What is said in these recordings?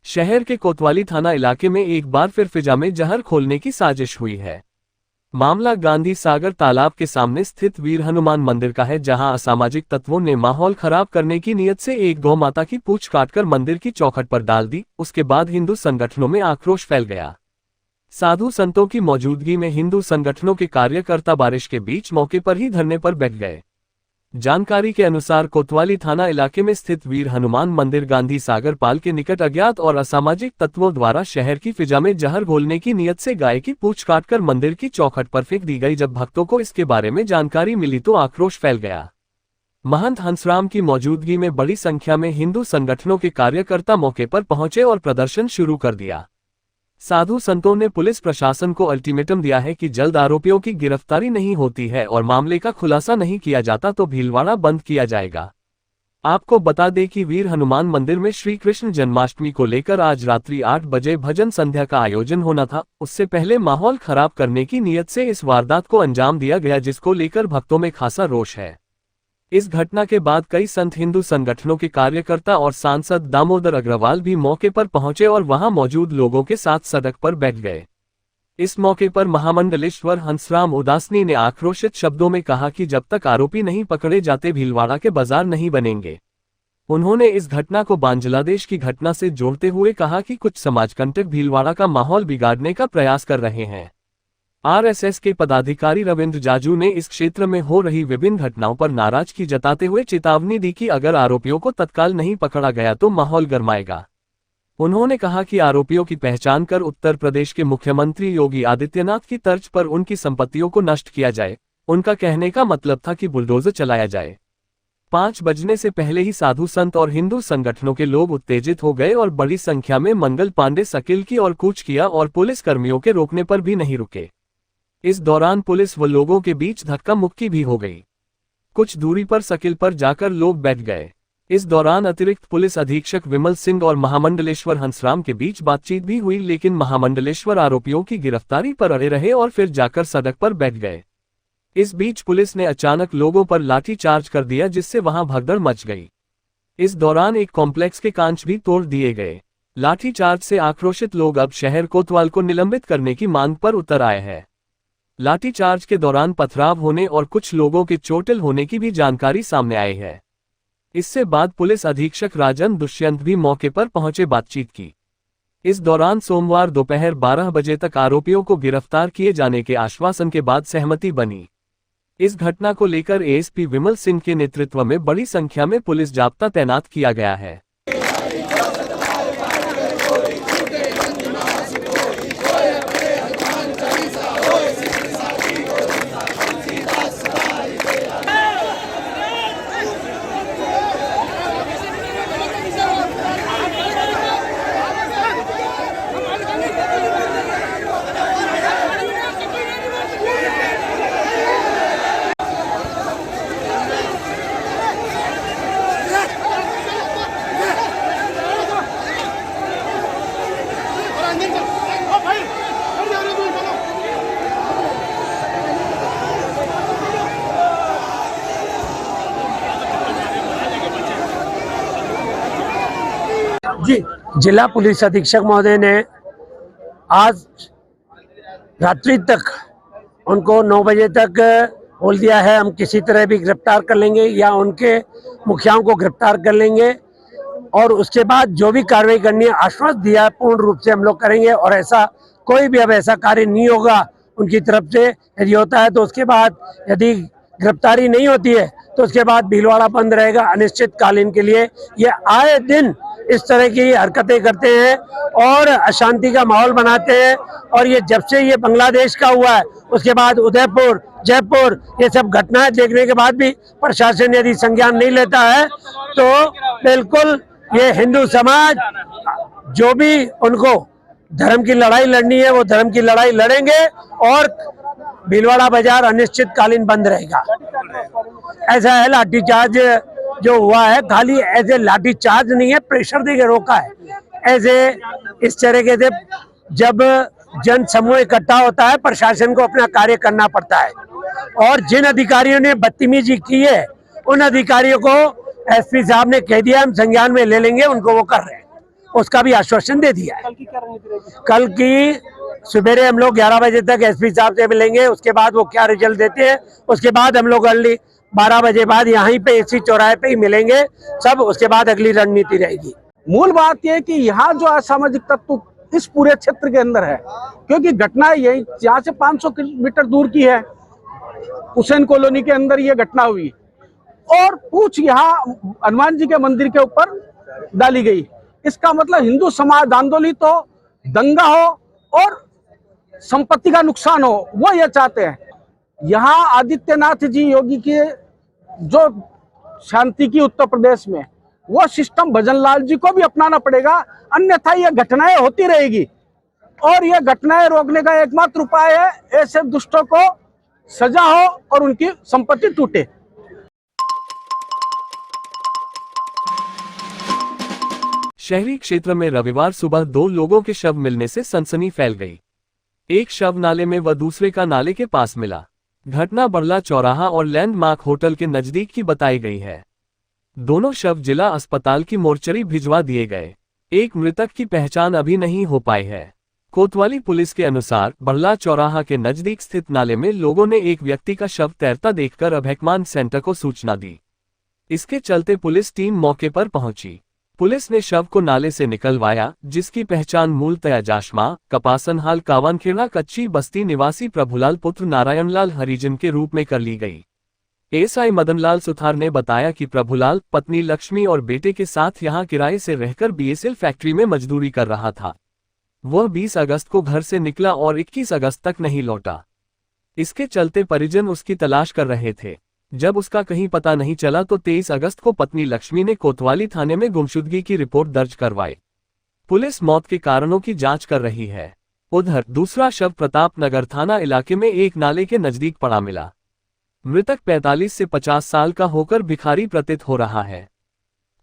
शहर के कोतवाली थाना इलाके में एक बार फिर फिजा में जहर खोलने की साजिश हुई है। मामला गांधी सागर तालाब के सामने स्थित वीर हनुमान मंदिर का है, जहां असामाजिक तत्वों ने माहौल खराब करने की नीयत से एक गौ माता की पूंछ काटकर मंदिर की चौखट पर डाल दी। उसके बाद हिंदू संगठनों में आक्रोश फैल गया। साधु संतों की मौजूदगी में हिंदू संगठनों के कार्यकर्ता बारिश के बीच मौके पर ही धरने पर बैठ गए। जानकारी के अनुसार कोतवाली थाना इलाके में स्थित वीर हनुमान मंदिर गांधी सागर पाल के निकट अज्ञात और असामाजिक तत्वों द्वारा शहर की फिजा में जहर घोलने की नीयत से गाय की पूंछ काटकर मंदिर की चौखट पर फेंक दी गई। जब भक्तों को इसके बारे में जानकारी मिली तो आक्रोश फैल गया। महंत हंसराम की मौजूदगी में बड़ी संख्या में हिंदू संगठनों के कार्यकर्ता मौके पर पहुंचे और प्रदर्शन शुरू कर दिया। साधु संतों ने पुलिस प्रशासन को अल्टीमेटम दिया है कि जल्द आरोपियों की गिरफ्तारी नहीं होती है और मामले का खुलासा नहीं किया जाता तो भीलवाड़ा बंद किया जाएगा। आपको बता दें कि वीर हनुमान मंदिर में श्री कृष्ण जन्माष्टमी को लेकर आज रात्रि 8 बजे भजन संध्या का आयोजन होना था। उससे पहले माहौल खराब करने की नीयत से इस वारदात को अंजाम दिया गया, जिसको लेकर भक्तों में खासा रोष है। इस घटना के बाद कई संत हिंदू संगठनों के कार्यकर्ता और सांसद दामोदर अग्रवाल भी मौके पर पहुंचे और वहां मौजूद लोगों के साथ सड़क पर बैठ गए। इस मौके पर महामंडलेश्वर हंसराम उदासनी ने आक्रोशित शब्दों में कहा कि जब तक आरोपी नहीं पकड़े जाते भीलवाड़ा के बाजार नहीं बनेंगे। उन्होंने इस घटना को बांग्लादेश की घटना से जोड़ते हुए कहा कि कुछ समाजकंटक भीलवाड़ा का माहौल बिगाड़ने का प्रयास कर रहे हैं। आरएसएस के पदाधिकारी रविंद्र जाजू ने इस क्षेत्र में हो रही विभिन्न घटनाओं पर नाराजगी जताते हुए चेतावनी दी कि अगर आरोपियों को तत्काल नहीं पकड़ा गया तो माहौल गरमाएगा। उन्होंने कहा कि आरोपियों की पहचान कर उत्तर प्रदेश के मुख्यमंत्री योगी आदित्यनाथ की तर्ज पर उनकी संपत्तियों को नष्ट किया जाए। उनका कहने का मतलब था कि बुलडोजर चलाया जाए। 5 बजने से पहले ही साधु संत और हिंदू संगठनों के लोग उत्तेजित हो गए और बड़ी संख्या में मंगल पांडे शकील की ओर कूच किया और पुलिस कर्मियों के रोकने पर भी नहीं रुके। इस दौरान पुलिस व लोगों के बीच धक्का मुक्की भी हो गई। कुछ दूरी पर शकील पर जाकर लोग बैठ गए। इस दौरान अतिरिक्त पुलिस अधीक्षक विमल सिंह और महामंडलेश्वर हंसराम के बीच बातचीत भी हुई, लेकिन महामंडलेश्वर आरोपियों की गिरफ्तारी पर अड़े रहे और फिर जाकर सड़क पर बैठ गए। इस बीच पुलिस ने अचानक लोगों पर लाठी चार्ज कर दिया, जिससे वहां भगदड़ मच गई। इस दौरान एक कॉम्प्लेक्स के कांच भी तोड़ दिए गए। लाठीचार्ज से आक्रोशित लोग अब शहर कोतवाल को निलंबित करने की मांग पर उतर आए हैं। लाठीचार्ज के दौरान पथराव होने और कुछ लोगों के चोटिल होने की भी जानकारी सामने आई है। इससे बाद पुलिस अधीक्षक राजन दुष्यंत भी मौके पर पहुंचे बातचीत की। इस दौरान सोमवार दोपहर 12 बजे तक आरोपियों को गिरफ्तार किए जाने के आश्वासन के बाद सहमति बनी। इस घटना को लेकर एएसपी विमल सिंह के नेतृत्व में बड़ी संख्या में पुलिस जाब्ता तैनात किया गया है। जी, जिला पुलिस अधीक्षक महोदय ने आज रात्रि तक उनको 9 बजे तक बोल दिया है, हम किसी तरह भी गिरफ्तार कर लेंगे या उनके मुखियाओं को गिरफ्तार कर लेंगे और उसके बाद जो भी कार्रवाई करनी है आश्वस्त दिया पूर्ण रूप से हम लोग करेंगे और ऐसा कोई भी अब ऐसा कार्य नहीं होगा उनकी तरफ से। यदि होता है तो उसके बाद यदि गिरफ्तारी नहीं होती है तो उसके बाद भीलवाड़ा बंद रहेगा अनिश्चितकालीन के लिए। ये आए दिन इस तरह की हरकतें करते हैं और अशांति का माहौल बनाते हैं और ये जब से ये बांग्लादेश का हुआ है उसके बाद उदयपुर, जयपुर ये सब घटनाएं देखने के बाद भी प्रशासन यदि संज्ञान नहीं लेता है तो बिल्कुल ये हिंदू समाज जो भी उनको धर्म की लड़ाई लड़नी है वो धर्म की लड़ाई लड़ेंगे और भीलवाड़ा बाजार अनिश्चितकालीन बंद रहेगा। ऐसा है, लाठीचार्ज जो हुआ है खाली ऐसे लाठीचार्ज नहीं है, प्रेशर देके रोका है। ऐसे इस तरीके से जब जन समूह इकट्ठा होता है प्रशासन को अपना कार्य करना पड़ता है और जिन अधिकारियों ने बदतमीजी की है उन अधिकारियों को एसपी साहब ने कह दिया हम संज्ञान में ले लेंगे, उनको वो कर रहे हैं। उसका भी आश्वासन दे दिया है। कल की क्या रणनीति रहेगी? कल की सवेरे हम लोग 11 बजे तक एसपी साहब से मिलेंगे, उसके बाद वो क्या रिजल्ट देते हैं, उसके बाद हम लोग अर्ली 12 बजे बाद यहीं पे इसी चौराहे पे ही मिलेंगे सब, उसके बाद अगली रणनीति रहेगी। मूल बात यह है कि यहाँ जो असामाजिक तत्व इस पूरे क्षेत्र के अंदर है, क्योंकि घटना यही यहाँ से 500 मीटर दूर की है, हुसैन कॉलोनी के अंदर ये घटना हुई और पूछ यहाँ हनुमान जी के मंदिर के ऊपर डाली गई। इसका मतलब हिंदू समाज आंदोलित हो, दंगा हो और संपत्ति का नुकसान हो, वो ये चाहते हैं। यहाँ आदित्यनाथ जी योगी के जो शांति की उत्तर प्रदेश में, वो सिस्टम भजन लाल जी को भी अपनाना पड़ेगा, अन्यथा ये घटनाएं होती रहेगी और ये घटनाएं रोकने का एकमात्र उपाय है ऐसे दुष्टों को सजा हो और उनकी संपत्ति टूटे। शहरी क्षेत्र में रविवार सुबह 2 लोगों के शव मिलने से सनसनी फैल गई। एक शव नाले में व दूसरे का नाले के पास मिला। घटना बड़ला चौराहा और लैंडमार्क होटल के नजदीक की बताई गई है। दोनों शव जिला अस्पताल की मोर्चरी भिजवा दिए गए। एक मृतक की पहचान अभी नहीं हो पाई है। कोतवाली पुलिस के अनुसार बड़ला चौराहा के नजदीक स्थित नाले में लोगों ने एक व्यक्ति का शव तैरता देखकर अभयकमान सेंटर को सूचना दी। इसके चलते पुलिस टीम मौके पर पहुंची। पुलिस ने शव को नाले से निकलवाया, जिसकी पहचान मूलतया जाशमा कपासनहाल कावानखेड़ा कच्ची बस्ती निवासी प्रभुलाल पुत्र नारायणलाल हरिजन के रूप में कर ली गई। एएसआई मदनलाल सुथार ने बताया कि प्रभुलाल पत्नी लक्ष्मी और बेटे के साथ यहां किराए से रहकर बीएसएल फैक्ट्री में मजदूरी कर रहा था। वह 20 अगस्त को घर से निकला और 21 अगस्त तक नहीं लौटा। इसके चलते परिजन उसकी तलाश कर रहे थे। जब उसका कहीं पता नहीं चला तो 23 अगस्त को पत्नी लक्ष्मी ने कोतवाली थाने में गुमशुदगी की रिपोर्ट दर्ज करवाई। पुलिस मौत के कारणों की जांच कर रही है। उधर दूसरा शव प्रताप नगर थाना इलाके में एक नाले के नजदीक पड़ा मिला। मृतक 45 से 50 साल का होकर भिखारी प्रतीत हो रहा है।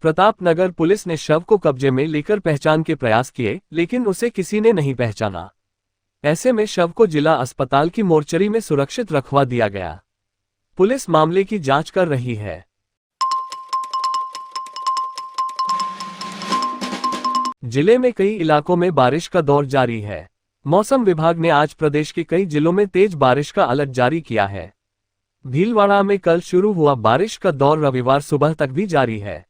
प्रताप नगर पुलिस ने शव को कब्जे में लेकर पहचान के प्रयास किए, लेकिन उसे किसी ने नहीं पहचाना। ऐसे में शव को जिला अस्पताल की मोर्चरी में सुरक्षित रखवा दिया गया। पुलिस मामले की जांच कर रही है। जिले में कई इलाकों में बारिश का दौर जारी है। मौसम विभाग ने आज प्रदेश के कई जिलों में तेज बारिश का अलर्ट जारी किया है। भीलवाड़ा में कल शुरू हुआ बारिश का दौर रविवार सुबह तक भी जारी है।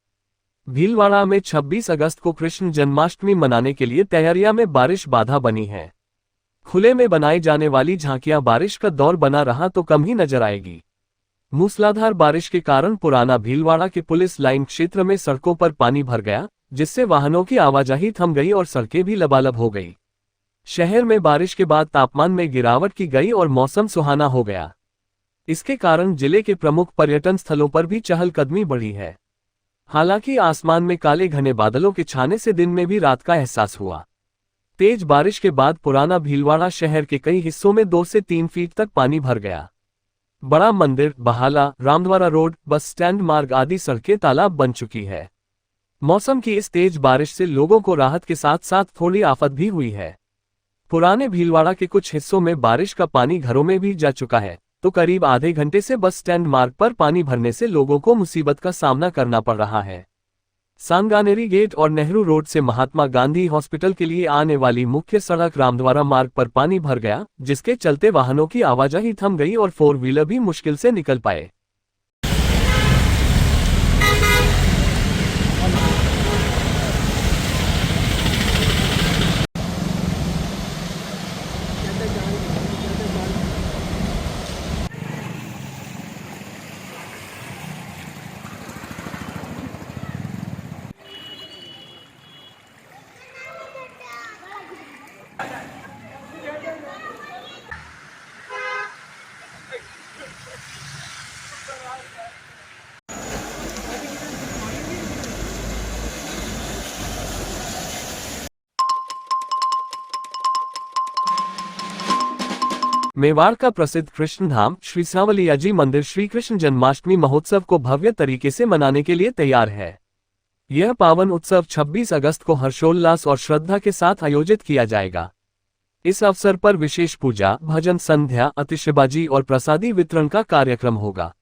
भीलवाड़ा में 26 अगस्त को कृष्ण जन्माष्टमी मनाने के लिए तैयारियां में बारिश बाधा बनी है। खुले में बनाई जाने वाली झांकियां बारिश का दौर बना रहा तो कम ही नजर आएगी। मूसलाधार बारिश के कारण पुराना भीलवाड़ा के पुलिस लाइन क्षेत्र में सड़कों पर पानी भर गया, जिससे वाहनों की आवाजाही थम गई और सड़कें भी लबालब हो गई। शहर में बारिश के बाद तापमान में गिरावट की गई और मौसम सुहाना हो गया। इसके कारण जिले के प्रमुख पर्यटन स्थलों पर भी चहलकदमी बढ़ी है। हालांकि आसमान में काले घने बादलों के छाने से दिन में भी रात का एहसास हुआ। तेज बारिश के बाद पुराना भीलवाड़ा शहर के कई हिस्सों में 2 से 3 फीट तक पानी भर गया। बड़ा मंदिर, बहाला, रामद्वारा रोड, बस स्टैंड मार्ग आदि सड़कें तालाब बन चुकी है। मौसम की इस तेज बारिश से लोगों को राहत के साथ साथ थोड़ी आफत भी हुई है। पुराने भीलवाड़ा के कुछ हिस्सों में बारिश का पानी घरों में भी जा चुका है, तो करीब आधे घंटे से बस स्टैंड मार्ग पर पानी भरने से लोगों को मुसीबत का सामना करना पड़ रहा है। सांगानेरी गेट और नेहरू रोड से महात्मा गांधी हॉस्पिटल के लिए आने वाली मुख्य सड़क रामद्वारा मार्ग पर पानी भर गया, जिसके चलते वाहनों की आवाजाही थम गई और 4 व्हीलर भी मुश्किल से निकल पाए। मेवाड़ का प्रसिद्ध कृष्ण धाम श्री सांवलियाजी मंदिर श्री कृष्ण जन्माष्टमी महोत्सव को भव्य तरीके से मनाने के लिए तैयार है। यह पावन उत्सव 26 अगस्त को हर्षोल्लास और श्रद्धा के साथ आयोजित किया जाएगा। इस अवसर पर विशेष पूजा, भजन संध्या, आतिशबाजी और प्रसादी वितरण का कार्यक्रम होगा।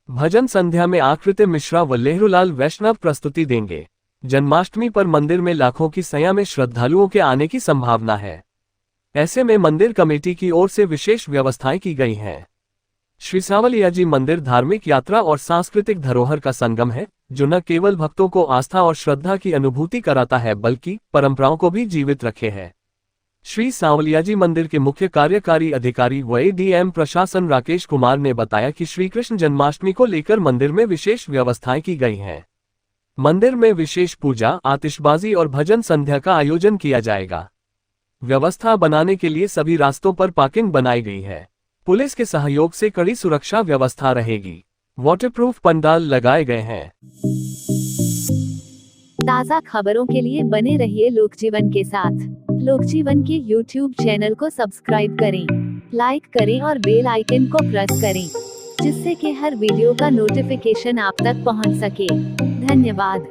भजन संध्या में आकृति मिश्रा व लेहरूलाल वैष्णव प्रस्तुति देंगे। जन्माष्टमी पर मंदिर में लाखों की संख्या में श्रद्धालुओं के आने की संभावना है। ऐसे में मंदिर कमेटी की ओर से विशेष व्यवस्थाएं की गई हैं। श्री सांवलियाजी मंदिर धार्मिक यात्रा और सांस्कृतिक धरोहर का संगम है, जो न केवल भक्तों को आस्था और श्रद्धा की अनुभूति कराता है बल्कि परंपराओं को भी जीवित रखे है। श्री सांवलियाजी मंदिर के मुख्य कार्यकारी अधिकारी व एडीएम प्रशासन राकेश कुमार ने बताया कि श्री कृष्ण जन्माष्टमी को लेकर मंदिर में विशेष व्यवस्थाएं की गई हैं। मंदिर में विशेष पूजा, आतिशबाजी और भजन संध्या का आयोजन किया जाएगा। व्यवस्था बनाने के लिए सभी रास्तों पर पार्किंग बनाई गई है। पुलिस के सहयोग से कड़ी सुरक्षा व्यवस्था रहेगी। वाटरप्रूफ पंडाल लगाए गए हैं। ताज़ा खबरों के लिए बने रहिए लोकजीवन के साथ। लोकजीवन के YouTube चैनल को सब्सक्राइब करें, लाइक करें और बेल आइकन को प्रेस करें, जिससे कि हर वीडियो का नोटिफिकेशन आप तक पहुंच सके। धन्यवाद।